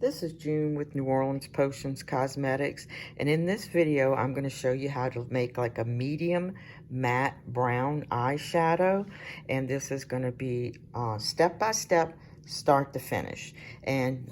This is June with New Orleans Potions Cosmetics, and in this video I'm going to show you how to make like a medium matte brown eyeshadow, and this is going to be step by step, start to finish. And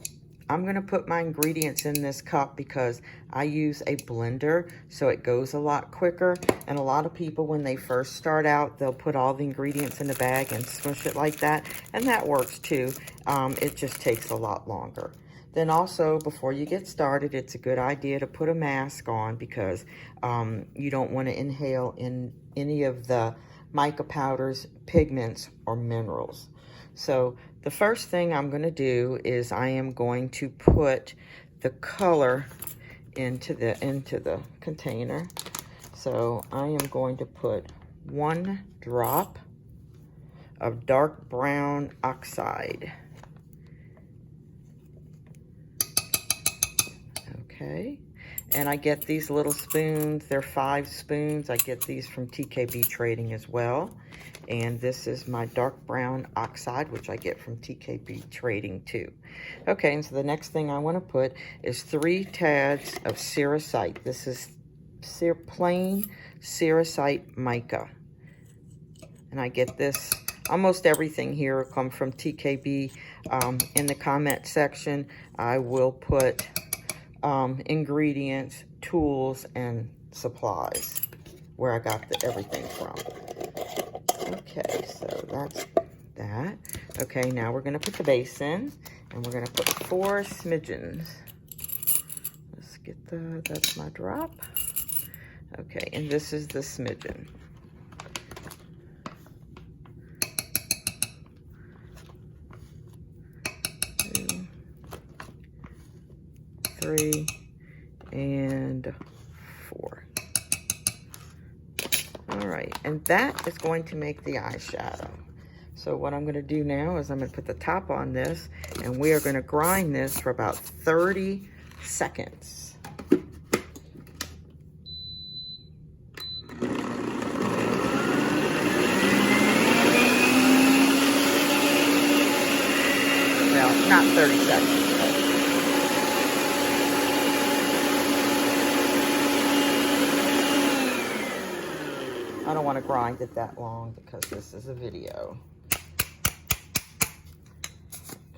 I'm going to put my ingredients in this cup because I use a blender, so it goes a lot quicker. And a lot of people, when they first start out, they'll put all the ingredients in the bag and smush it like that, and that works too. It just takes a lot longer. Then also, before you get started, it's a good idea to put a mask on because you don't want to inhale in any of the mica powders, pigments, or minerals. So the first thing I'm going to do is I am going to put the color into the container. So I am going to put 1 drop of dark brown oxide. Okay, and I get these little spoons. They're 5 spoons. I get these from TKB Trading as well. And this is my dark brown oxide, which I get from TKB Trading too. Okay, and so the next thing I want to put is 3 tads of Sericite. This is plain Sericite mica. And I get this, almost everything here will come from TKB. In the comment section, I will put ingredients, tools, and supplies where I got everything from. Okay, so that's that. Okay, now we're going to put the base in, and we're going to put 4 smidgens. Let's get that's my drop. Okay, and this is the smidgen. 2, 3, and 4. All right, and that is going to make the eyeshadow. So what I'm going to do now is I'm going to put the top on this, and we are going to grind this for about 30 seconds. Well, not 30 seconds. I don't want to grind it that long because this is a video.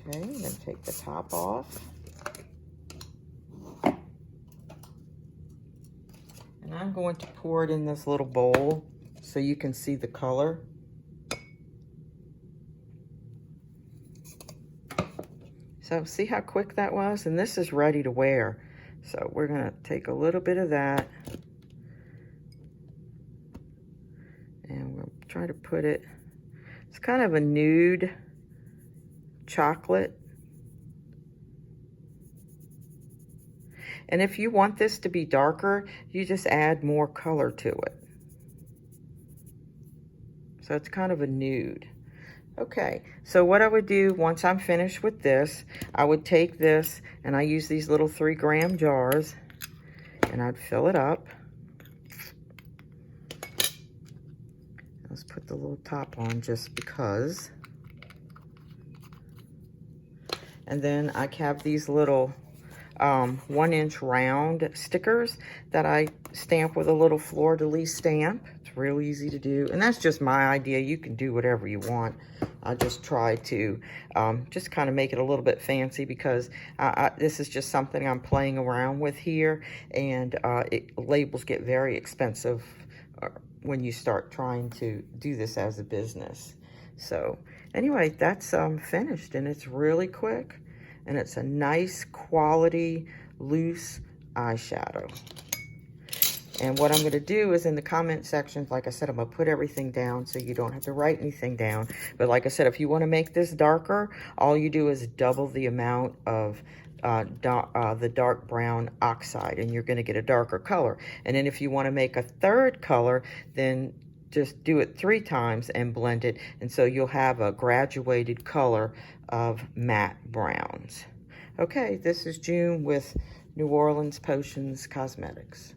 Okay, then take the top off. And I'm going to pour it in this little bowl so you can see the color. So see how quick that was? And this is ready to wear. So we're going to take a little bit of that. And we'll try to put it, it's kind of a nude chocolate. And if you want this to be darker, you just add more color to it. So it's kind of a nude. Okay, so what I would do once I'm finished with this, I would take this, and I use these little 3-gram jars, and I'd fill it up. Let's put the little top on just because. And then I have these little 1-inch round stickers that I stamp with a little fleur-de-lis stamp. It's real easy to do. And that's just my idea. You can do whatever you want. I just try to just kind of make it a little bit fancy because this is just something I'm playing around with here. And labels get very expensive when you start trying to do this as a business. So anyway, that's finished, and it's really quick, and it's a nice quality loose eyeshadow. And what I'm going to do is in the comment section, like I said, I'm going to put everything down so you don't have to write anything down. But like I said, if you want to make this darker, all you do is double the amount of the dark brown oxide, and you're going to get a darker color. And then if you want to make a 3rd color, then just do it 3 times and blend it, and so you'll have a graduated color of matte browns. Okay, this is June with New Orleans Potions Cosmetics.